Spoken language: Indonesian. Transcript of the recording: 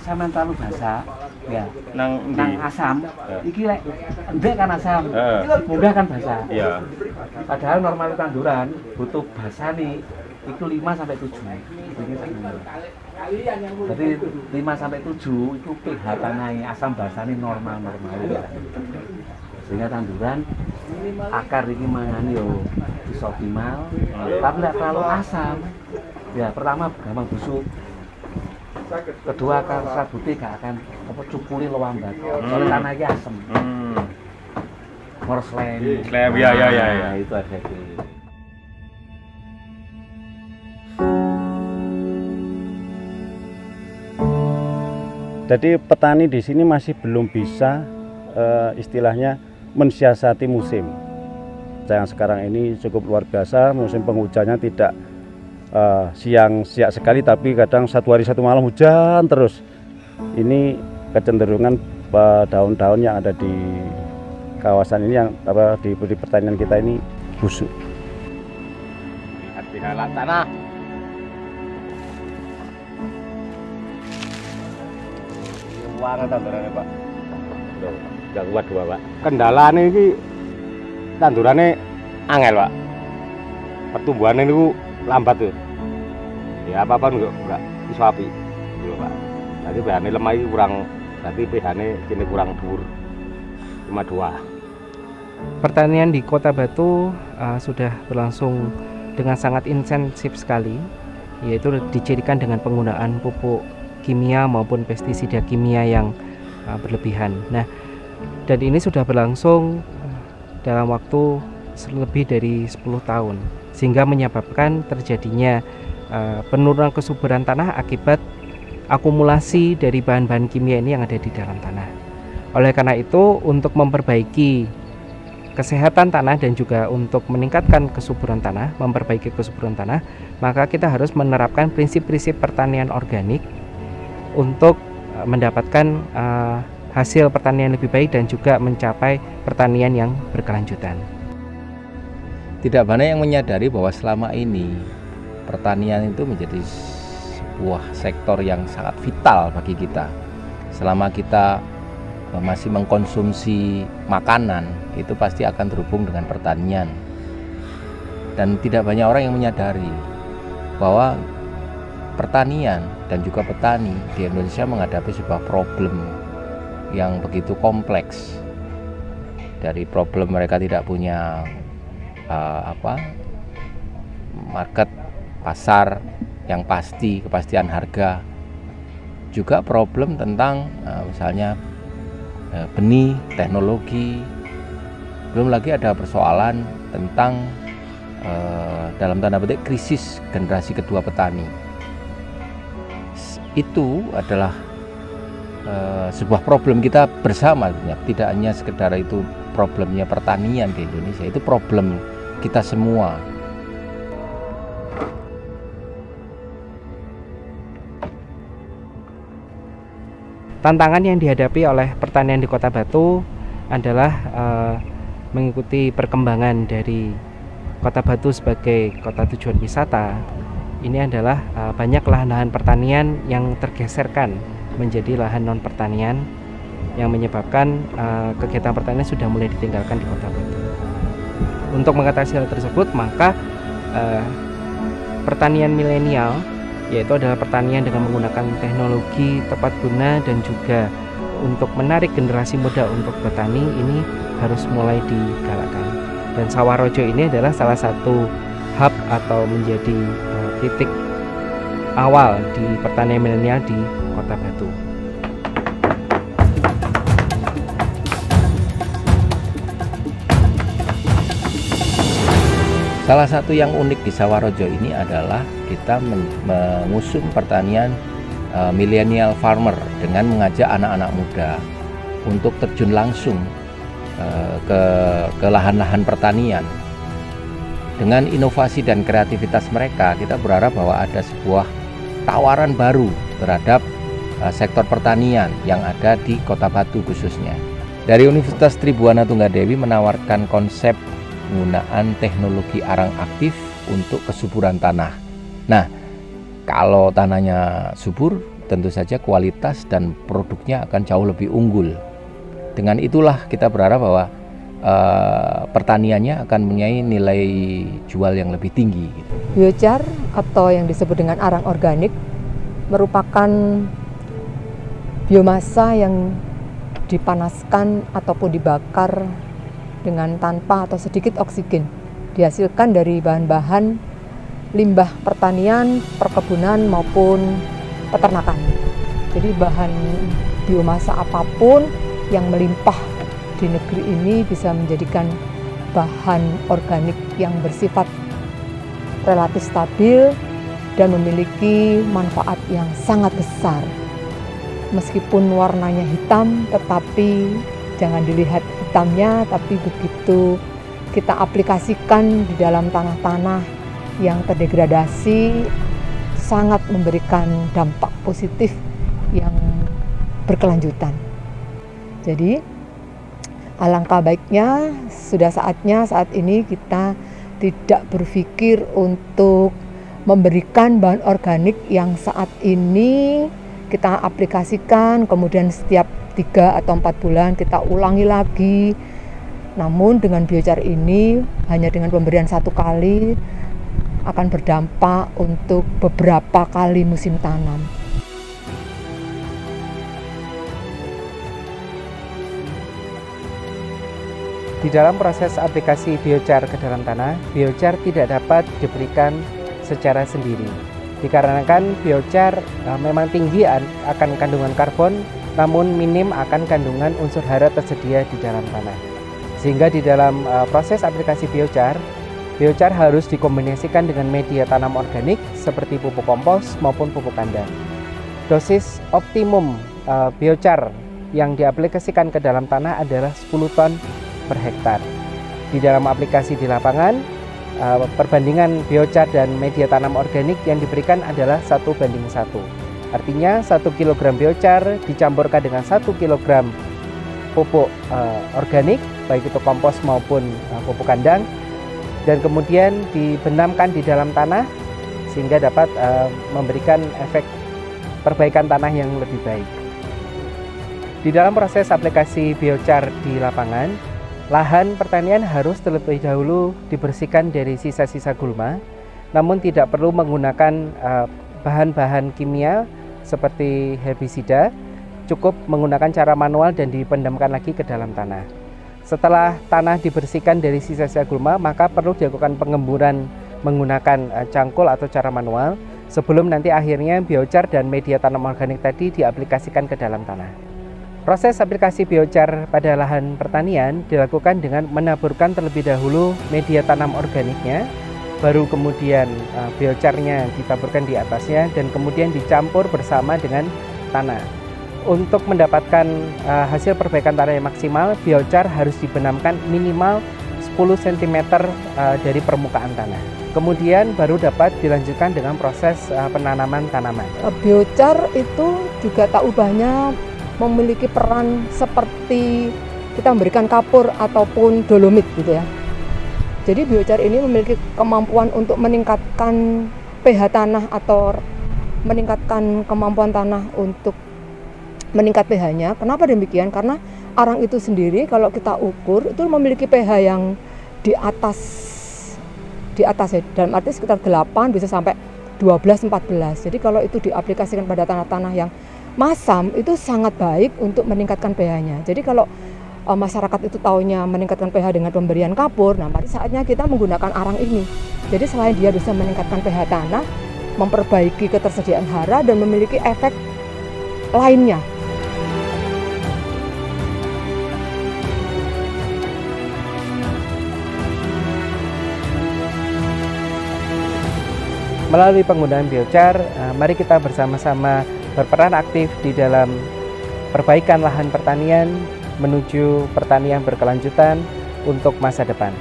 sampean terlalu basah ya nang asam iki lek ndek kan asam iki lek munggah kan basah. Iya. Padahal normal tanduran butuh basah nih itu 5 sampai 7. Jadi 5 sampai 7 itu pH tanahnya asam basahnya normal. Sehingga tanduran akar ini mangani yo bisa optimal. Tapi lek terlalu asam ya pertama gampang busuk. Kedua akar sabutnya gak akan cukuli lambat. Soalnya tanahnya asam. Ngurus lem. Ya. Itu efeknya. Jadi petani di sini masih belum bisa istilahnya mensiasati musim. Yang sekarang ini cukup luar biasa, musim penghujannya tidak siang sekali, tapi kadang satu hari satu malam hujan terus. Ini kecenderungan daun-daun yang ada di kawasan ini yang di pertanian kita ini busuk. Lihat di halak tanah. Warna tandurannya Pak. Gak kuat dua Pak. Kendalanya ini tandurannya angel Pak. Pertumbuhannya itu lambat tuh. Ya apa-apa enggak iso api. Gitu Pak. Jadi pH-nya lemah ini kurang, berarti pH-nya kini kurang dhuwur. Cuma 2. Pertanian di Kota Batu sudah berlangsung dengan sangat intensif sekali, yaitu dicirikan dengan penggunaan pupuk kimia maupun pestisida kimia yang berlebihan. Nah, dan ini sudah berlangsung dalam waktu lebih dari 10 tahun, sehingga menyebabkan terjadinya penurunan kesuburan tanah akibat akumulasi dari bahan-bahan kimia ini yang ada di dalam tanah. Oleh karena itu, untuk memperbaiki kesehatan tanah dan juga untuk meningkatkan kesuburan tanah, memperbaiki kesuburan tanah, maka kita harus menerapkan prinsip-prinsip pertanian organik untuk mendapatkan hasil pertanian lebih baik dan juga mencapai pertanian yang berkelanjutan. Tidak banyak yang menyadari bahwa selama ini pertanian itu menjadi sebuah sektor yang sangat vital bagi kita. Selama kita masih mengkonsumsi makanan, itu pasti akan terhubung dengan pertanian. Dan tidak banyak orang yang menyadari bahwa pertanian dan juga petani di Indonesia menghadapi sebuah problem yang begitu kompleks. Dari problem mereka tidak punya market, pasar yang pasti, kepastian harga, juga problem tentang misalnya benih, teknologi, belum lagi ada persoalan tentang dalam tanda petik krisis generasi kedua petani. Itu adalah sebuah problem kita bersama, tidak hanya sekedar itu problemnya pertanian di Indonesia, itu problem kita semua. Tantangan yang dihadapi oleh pertanian di Kota Batu adalah mengikuti perkembangan dari Kota Batu sebagai kota tujuan wisata. Ini adalah banyak lahan-lahan pertanian yang tergeserkan menjadi lahan non pertanian, yang menyebabkan kegiatan pertanian sudah mulai ditinggalkan di Kota Batu. Untuk mengatasi hal tersebut, maka pertanian milenial, yaitu adalah pertanian dengan menggunakan teknologi tepat guna dan juga untuk menarik generasi muda untuk bertani, ini harus mulai digalakkan. Dan Sawarojo ini adalah salah satu hub atau menjadi titik awal di pertanian milenial di Kota Batu. Salah satu yang unik di Sawarojo ini adalah kita mengusung pertanian millennial farmer dengan mengajak anak-anak muda untuk terjun langsung ke lahan-lahan pertanian. Dengan inovasi dan kreativitas mereka, kita berharap bahwa ada sebuah tawaran baru terhadap sektor pertanian yang ada di Kota Batu khususnya. Dari Universitas Tribuana Tunggadewi menawarkan konsep penggunaan teknologi arang aktif untuk kesuburan tanah. Nah, kalau tanahnya subur, tentu saja kualitas dan produknya akan jauh lebih unggul. Dengan itulah kita berharap bahwa pertaniannya akan mempunyai nilai jual yang lebih tinggi. Biochar atau yang disebut dengan arang organik merupakan biomasa yang dipanaskan ataupun dibakar dengan tanpa atau sedikit oksigen. Dihasilkan dari bahan-bahan limbah pertanian, perkebunan maupun peternakan. Jadi bahan biomasa apapun yang melimpah di negeri ini bisa menjadikan bahan organik yang bersifat relatif stabil dan memiliki manfaat yang sangat besar. Meskipun warnanya hitam, tetapi jangan dilihat hitamnya, tapi begitu kita aplikasikan di dalam tanah-tanah yang terdegradasi, sangat memberikan dampak positif yang berkelanjutan. Jadi alangkah baiknya sudah saatnya saat ini kita tidak berpikir untuk memberikan bahan organik yang saat ini kita aplikasikan, kemudian setiap 3 atau 4 bulan kita ulangi lagi. Namun dengan biochar ini hanya dengan pemberian 1 kali akan berdampak untuk beberapa kali musim tanam. Di dalam proses aplikasi biochar ke dalam tanah, biochar tidak dapat diberikan secara sendiri. Dikarenakan biochar memang tinggi akan kandungan karbon, namun minim akan kandungan unsur hara tersedia di dalam tanah. Sehingga di dalam proses aplikasi biochar harus dikombinasikan dengan media tanam organik seperti pupuk kompos maupun pupuk kandang. Dosis optimum biochar yang diaplikasikan ke dalam tanah adalah 10 ton per hektar. Di dalam aplikasi di lapangan, perbandingan biochar dan media tanam organik yang diberikan adalah 1:1. Artinya 1 kg biochar dicampurkan dengan 1 kg pupuk organik, baik itu kompos maupun pupuk kandang, dan kemudian dibenamkan di dalam tanah sehingga dapat memberikan efek perbaikan tanah yang lebih baik. Di dalam proses aplikasi biochar di lapangan, lahan pertanian harus terlebih dahulu dibersihkan dari sisa-sisa gulma, namun tidak perlu menggunakan bahan-bahan kimia seperti herbisida, cukup menggunakan cara manual dan dipendamkan lagi ke dalam tanah. Setelah tanah dibersihkan dari sisa-sisa gulma, maka perlu dilakukan pengemburan menggunakan cangkul atau cara manual sebelum nanti akhirnya biochar dan media tanam organik tadi diaplikasikan ke dalam tanah. Proses aplikasi biochar pada lahan pertanian dilakukan dengan menaburkan terlebih dahulu media tanam organiknya, baru kemudian biocharnya ditaburkan di atasnya dan kemudian dicampur bersama dengan tanah. Untuk mendapatkan hasil perbaikan tanah yang maksimal, biochar harus dibenamkan minimal 10 cm dari permukaan tanah. Kemudian baru dapat dilanjutkan dengan proses penanaman tanaman. Biochar itu juga tak ubahnya memiliki peran seperti kita memberikan kapur ataupun dolomit gitu ya. Jadi biochar ini memiliki kemampuan untuk meningkatkan pH tanah atau meningkatkan kemampuan tanah untuk meningkat pH-nya. Kenapa demikian? Karena arang itu sendiri kalau kita ukur itu memiliki pH yang di atas ya, dalam arti sekitar 8 bisa sampai 12-14. Jadi kalau itu diaplikasikan pada tanah-tanah yang masam itu sangat baik untuk meningkatkan pH-nya. Jadi kalau masyarakat itu taunya meningkatkan pH dengan pemberian kapur, nah mari saatnya kita menggunakan arang ini. Jadi selain dia bisa meningkatkan pH tanah, memperbaiki ketersediaan hara dan memiliki efek lainnya. Melalui penggunaan biochar, mari kita bersama-sama berperan aktif di dalam perbaikan lahan pertanian menuju pertanian berkelanjutan untuk masa depan.